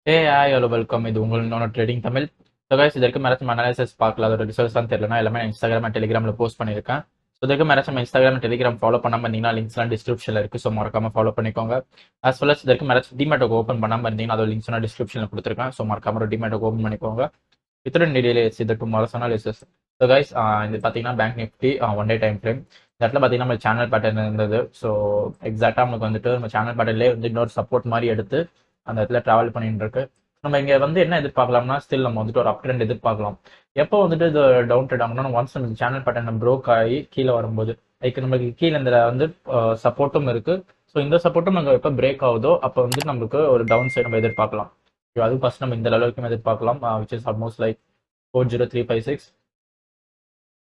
Hello welcome. இது உங்களோட trading Tamil. So guys, இதற்கு மேரேஜ் அனாலிசிஸ் பார்க்கல, அதோட ரிசல்ட்ஸ் தான் தெரியலனா எல்லாமே இன்ஸ்டாகிராம் அண்ட் டெலிகிராமில் போஸ்ட் பண்ணியிருக்கேன். ஸோ இதற்கு மேரேஜ் இன்ஸ்டாகிராம் டெலிகிராம் ஃபாலோ பண்ணாமல் இருந்தீங்கன்னா லிங்க்ஸ்லாம் டிஸ்கிரிப்ஷனில் இருக்குது. ஸோ மறக்காம ஃபாலோ பண்ணிக்கோங்க. as well as இதற்கு மேரேஜ் டிமேட்டோக்கு ஓப்பன் பண்ணாமல் இருந்தீங்கன்னா அதோட லிங்க்ஸ் நான் டிஸ்கிரிப்ஷனில் கொடுத்துருக்கேன். ஸோ மறக்காம ஒரு டிமேட்டோக்கு ஓப்பன் பண்ணிக்கோங்க. இத்துடன் டீடைல்ஸ் இதற்கு மரஸ் அனாலிசிஸ். ஸோ கைஸ், இது பார்த்தீங்கன்னா bank Nifty one day time frame. இந்த இடத்துல பார்த்தீங்கன்னா நம்ம சேனல் பேட்டர்ன் இருந்தது. ஸோ எக்ஸாக்டாக நமக்கு வந்துட்டு நம்ம சேனல் பேட்டர்லேயே வந்து இன்னொரு சப்போர்ட் மாதிரி எடுத்து அந்த இடத்துல ட்ராவல் பண்ணிட்டு இருக்கு. நம்ம இங்க வந்து என்ன எதிர்பார்க்கலாம்னா, ஸ்டில் நம்ம வந்துட்டு ஒரு அப் ட்ரெண்ட் எதிர்பார்க்கலாம். எப்போ வந்துட்டு இது டவுன் ட்ரெண்ட் ஆகணும்னா, ஒன்ஸ் நம்ம சேனல் பேட்டர்ன் ப்ரோக் ஆகி கீழே வரும்போது, லைக் நம்மளுக்கு கீழே இந்த வந்து சப்போர்ட்டும் இருக்கு. ஸோ இந்த சப்போர்ட்டும் நம்ம எப்போ பிரேக் ஆகுதோ அப்போ வந்து நமக்கு ஒரு டவுன் சைடு நம்ம எதிர்பார்க்கலாம். அது ஃபர்ஸ்ட் நம்ம இந்த லெவலுக்கும் எதிர்பார்க்கலாம், which is almost like 40356.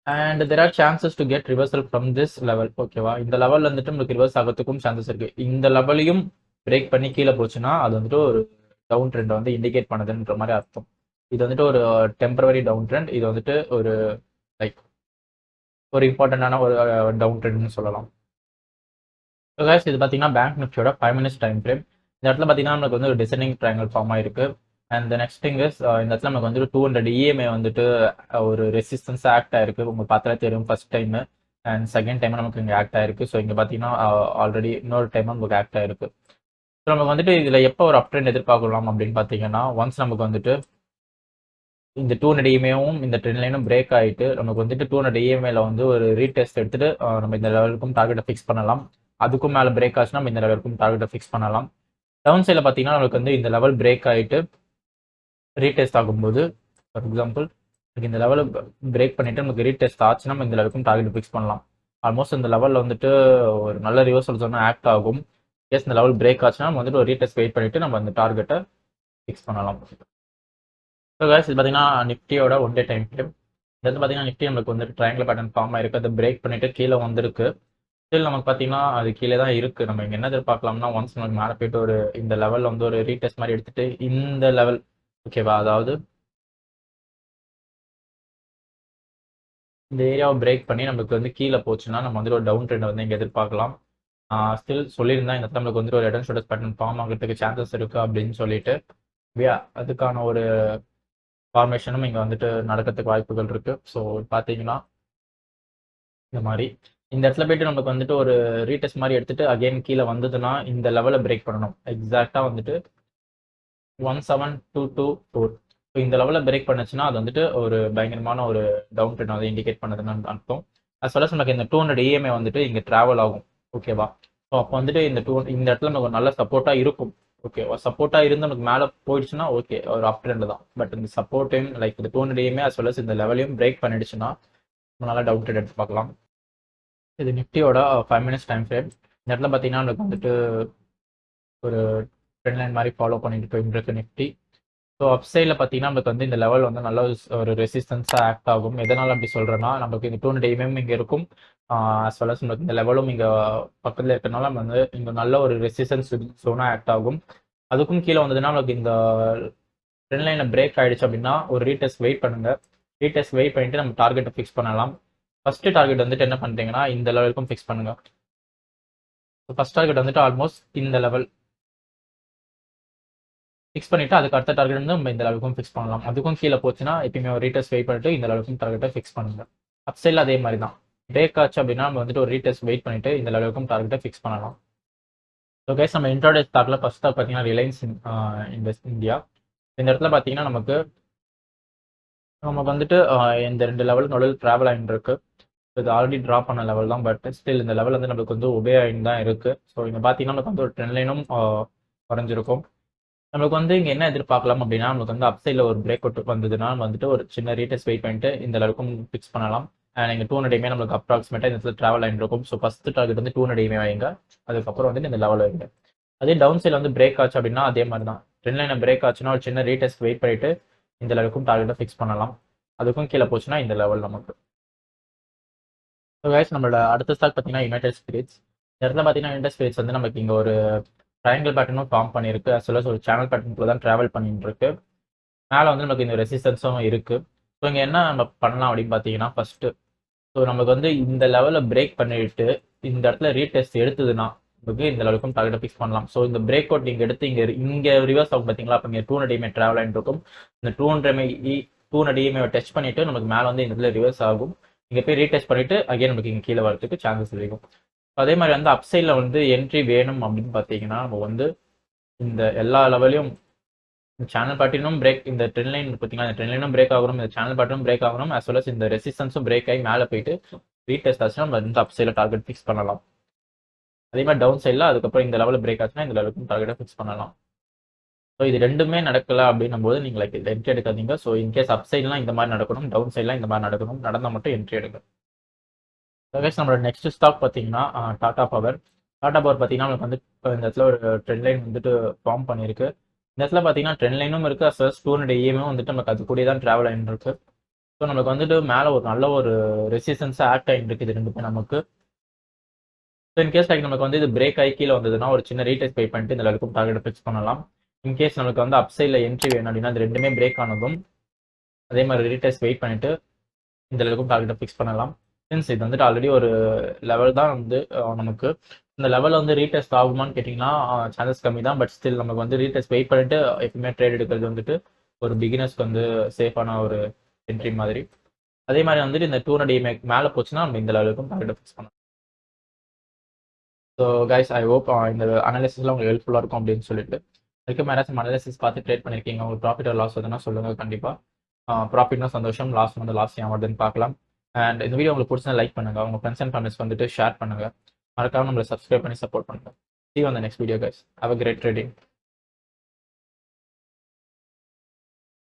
And there are chances to get reversal from this level. ஓகேவா, இந்த லெவல் வந்துட்டு நமக்கு ரிவர்ஸ் ஆகிறதுக்கும் சான்சஸ் இருக்கு. இந்த லெவலையும் பிரேக் பண்ணி கீழே போச்சுன்னா அது வந்துட்டு ஒரு டவுன் ட்ரெண்ட் வந்து இண்டிகேட் பண்ணுதுன்ற மாதிரி அர்த்தம். இது வந்துட்டு ஒரு டெம்பரவரி டவுன் ட்ரெண்ட். இது வந்துட்டு ஒரு லைக் ஒரு இம்பார்ட்டண்டான ஒரு டவுன் ட்ரெண்ட்னு சொல்லலாம். ஸோ கைஸ், இது பார்த்தீங்கன்னா பேங்க் நிஃப்டியோட 5 minutes டைம் ஃப்ரேம். இந்த இடத்துல பார்த்தீங்கன்னா நமக்கு வந்து ஒரு டிசைனிங் ட்ரையாங்கல் ஃபார்ம் ஆயிருக்கு. அண்ட் நெக்ஸ்ட் திங் இஸ், இந்த இடத்துல நமக்கு வந்து 200 இஎம்ஐ வந்துட்டு ஒரு ரெசிஸ்டன்ஸ் ஆக்ட் ஆயிருக்கு. உங்களுக்கு பார்த்தா தெரியும், first time and second time நமக்கு இங்கே ஆக்ட் ஆயிருக்கு. ஸோ இங்கே பார்த்தீங்கன்னா ஆல்ரெடி இன்னொரு டைம் நமக்கு ஆக்ட் ஆயிருக்கு. ஸோ நமக்கு வந்துட்டு இதில் எப்போ ஒரு அப் ட்ரெண்ட் எதிர்பார்க்கலாம் அப்படின்னு பார்த்தீங்கன்னா, ஒன்ஸ் நமக்கு வந்துட்டு இந்த 200 இஎம்ஐயும் இந்த ட்ரெண்ட் லைனும் பிரேக் ஆகிட்டு நமக்கு வந்துட்டு 200 இஎம்ஐல வந்து ஒரு ரீடெஸ்ட் எடுத்துட்டு நம்ம இந்த லெவலுக்கும் டார்கெட்டை ஃபிக்ஸ் பண்ணலாம். அதுக்கும் மேலே பிரேக் ஆச்சுன்னா நம்ம இந்த லெவலுக்கும் டார்கெட்டை ஃபிக்ஸ் பண்ணலாம். டவுன் சைடில் பார்த்தீங்கன்னா நமக்கு வந்து இந்த லெவல் பிரேக் ஆகிட்டு ரீடெஸ்ட் ஆகும்போது, ஃபார் எக்ஸாம்பிள் இந்த லெவலை பிரேக் பண்ணிட்டு நமக்கு ரீடெஸ்ட் ஆச்சுன்னா நம்ம இந்த லெவலுக்கும் டார்கெட் ஃபிக்ஸ் பண்ணலாம். ஆல்மோஸ்ட் இந்த லெவலில் வந்துட்டு ஒரு நல்ல ரிவர்சல் சொன்னால் ஆக்ட் ஆகும். கேஸ் இந்த லெவல் பிரேக் ஆச்சுன்னா நம்ம வந்துட்டு ஒரு ரீடெஸ்ட் வெயிட் பண்ணிட்டு நம்ம அந்த டார்கெட்டை ஃபிக்ஸ் பண்ணலாம். ஸோ கைஸ், இது பார்த்தீங்கன்னா நிஃப்டியோட ஒன் டே டைம் ஃப்ரேம். இது வந்து பார்த்தீங்கன்னா நிஃப்டி நமக்கு வந்துட்டு ட்ரையாங்கிள் பேட்டர்ன் ஃபார்ம் ஆயிருக்கு. அதை பிரேக் பண்ணிட்டு கீழே வந்திருக்கு. ஸ்டில் நமக்கு பார்த்தீங்கன்னா அது கீழே தான் இருக்கு. நம்ம இங்கே என்ன எதிர்பார்க்கலாம்னா, ஒன்ஸ் நமக்கு மேலே போயிட்டு ஒரு இந்த லெவலில் வந்து ஒரு ரீடெஸ்ட் மாதிரி எடுத்துட்டு இந்த லெவல், ஓகேவா, அதாவது இந்த ஏரியாவை பிரேக் பண்ணி நமக்கு வந்து கீழே போச்சுன்னா நம்ம வந்து ஒரு டவுன் ட்ரெண்ட் வந்து இங்கே எதிர்பார்க்கலாம். ஸ்டில் சொல்லியிருந்தா இந்த இடத்துல நமக்கு வந்து ஒரு head and shoulders pattern form ஆகிறதுக்கு சான்சஸ் இருக்கு அப்படின்னு சொல்லிட்டு, அதுக்கான ஒரு ஃபார்மேஷனும் இங்கே வந்துட்டு நடக்கிறதுக்கு வாய்ப்புகள் இருக்கு. ஸோ பார்த்தீங்கன்னா இந்த மாதிரி இந்த இடத்துல போயிட்டு நமக்கு வந்துட்டு ஒரு ரீடெஸ்ட் மாதிரி எடுத்துட்டு அகைன் கீழே வந்ததுன்னா இந்த லெவலை பிரேக் பண்ணணும். எக்ஸாக்டாக வந்துட்டு 17224. ஸோ இந்த லெவலில் பிரேக் பண்ணுச்சுன்னா அது வந்துட்டு ஒரு பயங்கரமான ஒரு டவுன் ட்ரெண்ட் வந்து இண்டிகேட் பண்ணுதுன்னு அர்த்தம். as well as நமக்கு இந்த 200 இஎம்ஐ வந்துட்டு இங்கே ட்ராவல் ஆகும். ஓகேவா, ஸோ அப்போ வந்துட்டு இந்த இடத்துல நமக்கு நல்ல சப்போர்ட்டாக இருக்கும். ஓகேவா, சப்போர்ட்டாக இருந்து நமக்கு மேலே போயிடுச்சுன்னா ஓகே, ஒரு அப் ட்ரெண்ட் தான். பட் இந்த சப்போர்ட்டையும் லைக் இந்த 200 இஎம்ஐ as well as இந்த லெவலையும் பிரேக் பண்ணிடுச்சுன்னா நல்லா டவுன் ட்ரெண்ட் எடுத்து பார்க்கலாம். இது நிஃப்டியோட 5 minutes டைம் ஃப்ரேம். இந்த இடத்துல பார்த்தீங்கன்னா நமக்கு வந்துட்டு ஒரு ட்ரெண்ட் லைன் மாதிரி ஃபாலோ பண்ணிட்டு போயிட்டு இருக்கு நிஃப்டி. ஸோ அப் சைடில் பார்த்தீங்கன்னா நமக்கு வந்து இந்த லெவல் வந்து நல்ல ஒரு ரெசிஸ்டன்ஸாக ஆக்ட் ஆகும். எதனால் அப்படி சொல்கிறேன்னா, நமக்கு இந்த 200 இஎம்ஐ இங்கே இருக்கும். as well as நமக்கு இந்த லெவலும் இங்கே பக்கத்தில் இருக்கிறனால நம்ம வந்து இங்கே நல்ல ஒரு ரெசிஸ்டன்ஸ் ஜோனாக ஆக்ட் ஆகும். அதுக்கும் கீழே வந்ததுன்னா நமக்கு இந்த ட்ரெண்ட் லைனில் பிரேக் ஆகிடுச்சு அப்படின்னா ஒரு ரீடெஸ்ட் வெயிட் பண்ணுங்க. ரீடெஸ்ட் வெயிட் பண்ணிட்டு நம்ம டார்கெட்டை ஃபிக்ஸ் பண்ணலாம். ஃபர்ஸ்ட் டார்கெட் வந்துட்டு என்ன பண்ணுறீங்கன்னா இந்த லெவலுக்கும் ஃபிக்ஸ் பண்ணுங்க. ஃபர்ஸ்ட் டார்கெட் வந்துட்டு ஆல்மோஸ்ட் இந்த லெவல் ஃபிக்ஸ் பண்ணிட்டு அதுக்கு அடுத்த டார்கெட் வந்து நம்ம இந்த லெவலுக்கும் ஃபிக்ஸ் பண்ணலாம். அதுக்கும் கீழே போச்சுன்னா எப்பயுமே ஒரு ரீடெஸ்ட் வெயிட் பண்ணிட்டு இந்த லெவலுக்கும் டார்கெட்டை ஃபிக்ஸ் பண்ணுங்க. அப் சைடில் அதே மாதிரி தான் பிரேக் ஆச்சு அப்படின்னா நம்ம வந்துட்டு ஒரு ரீடெஸ்ட் வெயிட் பண்ணிட்டு இந்த லெவலுக்கும் டார்கெட்டை ஃபிக்ஸ் பண்ணலாம். ஸோ கைஸ், நம்ம இன்ட்ராடே ஸ்டாக்ல ஃபர்ஸ்ட் ஸ்டாக் பார்த்தீங்கன்னா ரிலையன்ஸ் இந்தியா. இந்த இடத்துல பார்த்தீங்கன்னா நமக்கு வந்துட்டு இந்த 2 லெவலுக்கு நடுவில் ட்ராவல் ஆகிட்டு இருக்கு. இது ஆல்ரெடி ட்ராப் பண்ண லெவல் தான், பட் ஸ்டில் இந்த லெவல் வந்து நமக்கு வந்து ஒபே ஆகிட்டு தான் இருக்கு. ஸோ இங்கே பார்த்தீங்கன்னா நமக்கு வந்து ஒரு ட்ரெண்ட் லைனும் குறைஞ்சிருக்கும். நமக்கு வந்து இங்கே என்ன எதிர்பார்க்கலாம் அப்படின்னா, நமக்கு வந்து அப் சைடில் ஒரு பிரேக் அவுட் வந்ததுன்னா வந்துட்டு ஒரு சின்ன ரீடெஸ்ட் வெயிட் பண்ணிட்டு இந்த லெவலுக்கும் ஃபிக்ஸ் பண்ணலாம். அண்ட் இங்கே 200 இஎம்ஐ நமக்கு அப்ராக்சிமேட்டாக இந்த இடத்துல ட்ராவல் ஆகிட்டு இருக்கும். ஸோ ஃபர்ஸ்ட் டார்கெட் வந்து 200 இஎம்ஐ வைங்க. அதுக்கப்புறம் வந்து இந்த லெவல் வைங்க. அதே டவுன் சைடில் வந்து பிரேக் ஆச்சு அப்படின்னா அதே மாதிரி தான் ட்ரெண்ட் லைனை பிரேக் ஆச்சுன்னா ஒரு சின்ன ரீடெஸ்ட் வெயிட் பண்ணிட்டு இந்த லெவலுக்கும் டார்கெட்டை ஃபிக்ஸ் பண்ணலாம். அதுக்கும் கீழே போச்சுன்னா இந்த லெவல் நமக்கு. ஸோ கைஸ், நம்மளோட அடுத்த ஸ்டாக் பார்த்தீங்கன்னா யுனைடெட் ஸ்பிரிட்ஸ். இந்த இடத்துல பார்த்தீங்கன்னா யுனைடெட் ஸ்பிரிட்ஸ் வந்து நமக்கு இங்கே ஒரு ட்ரையாங்கிள் பேட்டர்னும் ஃபார்ம் பண்ணியிருக்கு. as well as ஒரு சேனல் பேட்டர்னுக்குள்ள தான் ட்ராவல் பண்ணிட்டு இருக்கு. மேலே வந்து நமக்கு இந்த ரெசிஸ்டன்ஸும் இருக்கு. ஸோ இங்கே என்ன நம்ம பண்ணலாம் அப்படின்னு பார்த்தீங்கன்னா, ஃபர்ஸ்ட் ஸோ நமக்கு வந்து இந்த லெவலில் பிரேக் பண்ணிட்டு இந்த இடத்துல ரீடெஸ்ட் எடுத்ததுன்னா உங்களுக்கு இந்த லெவலுக்கும் டார்கெட்டை ஃபிக்ஸ் பண்ணலாம். ஸோ இந்த பிரேக் அவுட் நீங்கள் எடுத்து இங்கே ரிவர்ஸ் ஆகும் பார்த்தீங்களா, அப்போ இங்கே 200 EMA ட்ராவல் ஆகிட்டு இருக்கும். இந்த 200 EMA டச் பண்ணிட்டு நமக்கு மேலே வந்து இந்த இடத்துல ரிவர்ஸ் ஆகும். இங்கே போய் ரீடச் பண்ணிட்டு அகைன் நமக்கு இங்கே கீழே வரதுக்கு சான்சஸ் இருக்கும். அதே மாதிரி வந்து அப்சைடில் வந்து என்ட்ரி வேணும் அப்படின்னு பார்த்தீங்கன்னா நம்ம வந்து இந்த எல்லா லெவலையும் சேனல் பாட்டினும் பிரேக், இந்த ட்ரெண்ட் லைன் பார்த்தீங்கன்னா இந்த ட்ரெண்ட் லைனும் பிரேக் ஆகணும், இந்த சேனல் பாட்டினும் பிரேக் ஆகணும், as well as இந்த ரெசிஸ்டன்ஸும் பிரேக் ஆகி மேலே போயிட்டு ரீடெஸ்ட் ஆச்சுன்னா நம்ம இந்த அப்சைடில் டார்கெட் ஃபிக்ஸ் பண்ணலாம். அதே மாதிரி டவுன் சைடில் அதுக்கப்புறம் இந்த லெவலில் பிரேக் ஆச்சுன்னா இந்த லெவலுக்கும் டார்கெட்டை ஃபிக்ஸ் பண்ணலாம். ஸோ இது ரெண்டுமே நடக்கல அப்படின்னும் போது நீங்கள் லைக் என்ட்ரி எடுக்காதீங்க. ஸோ இன்கேஸ் அப் சைட்லாம் இந்த மாதிரி நடக்கணும், டவுன் சைட்லாம் இந்த மாதிரி நடக்கணும், நடந்தால் மட்டும் என்ட்ரி எடுங்க. நம்மளோட நெக்ஸ்ட் ஸ்டாக் பார்த்தீங்கன்னா டாடா பவர். டாடா பவர் பார்த்தீங்கன்னா நமக்கு வந்து இந்த இடத்துல ஒரு ட்ரெண்ட் லைன் வந்துட்டு ஃபார்ம் பண்ணியிருக்கு. இந்த இடத்துல பார்த்தீங்கன்னா ட்ரெண்ட் லைனும் இருக்குது, as well as 200 EMA வந்துட்டு நமக்கு அது கூட தான் ட்ராவல் ஆகிட்டு இருக்கு. ஸோ நமக்கு வந்துட்டு மேலே ஒரு நல்ல ஒரு ரெசிஸ்டன்ஸாக ஆக்ட் ஆகிட்டு இருக்குது இது ரெண்டுமே நமக்கு. ஸோ இன்கேஸ் லைக் நமக்கு வந்து இது பிரேக் ஆகி கீழே வந்ததுன்னா ஒரு சின்ன ரீடெஸ்ட் பே பண்ணிட்டு இந்த லெவலுக்கும் டார்கெட் ஃபிக்ஸ் பண்ணலாம். இன்கேஸ் நமக்கு வந்து அப் சைடில் என்ட்ரி வேணும் அப்படின்னா அது ரெண்டுமே பிரேக் ஆனதும் அதே மாதிரி ரீடெஸ்ட் வெயிட் பண்ணிட்டு இந்த லெவலுக்கும் டார்கெட்டை ஃபிக்ஸ் பண்ணலாம். மீன்ஸ் இது வந்துட்டு ஆல்ரெடி ஒரு லெவல் தான் வந்து நமக்கு இந்த லெவலில் வந்து ரீடெஸ்ட் ஆகுமான்னு கேட்டிங்கன்னா சான்சஸ் கம்மி தான். பட் ஸ்டில் நமக்கு வந்து ரீடெஸ்ட் வெயிட் பண்ணிட்டு எப்பவுமே ட்ரேட் எடுக்கிறது வந்துட்டு ஒரு பிகினர்ஸ்க்கு வந்து சேஃபான ஒரு என்ட்ரி மாதிரி. அதே மாதிரி வந்துட்டு இந்த 200 EMA மேலே போச்சுன்னா நம்ம இந்த லெவலுக்கும் டார்கெட்டை ஃபிக்ஸ் பண்ணலாம். ஸோ கைஸ் ஐ ஹோப் இந்த அனாலிசிஸ்லாம் உங்களுக்கு ஹெல்ப்ஃபுல்லாக இருக்கும் அப்படின்னு சொல்லிட்டு அதுக்கு மேலே அனாலிசிஸ் பார்த்து ட்ரேட் பண்ணியிருக்கீங்க, உங்களுக்கு ப்ராஃபிட் லாஸ் வருதுன்னா சொல்லுங்கள். கண்டிப்பாக ப்ராஃபிட்னா சந்தோஷம், லாஸ் வந்து லாஸ் ஏன் வருதுன்னு பார்க்கலாம். அண்ட் இந்த வீடியோ உங்களுக்கு பிடிச்சா லைக் பண்ணுங்க, உங்க ஃப்ரெண்ட்ஸ் அண்ட் ஃபேமிலிஸ் வந்துட்டு ஷேர் பண்ணுங்க, மறக்காம நம்மளை சப்ஸ்கிரைப் பண்ணி சப்போர்ட் பண்ணுங்க. See you on the next video guys. Have a great trading.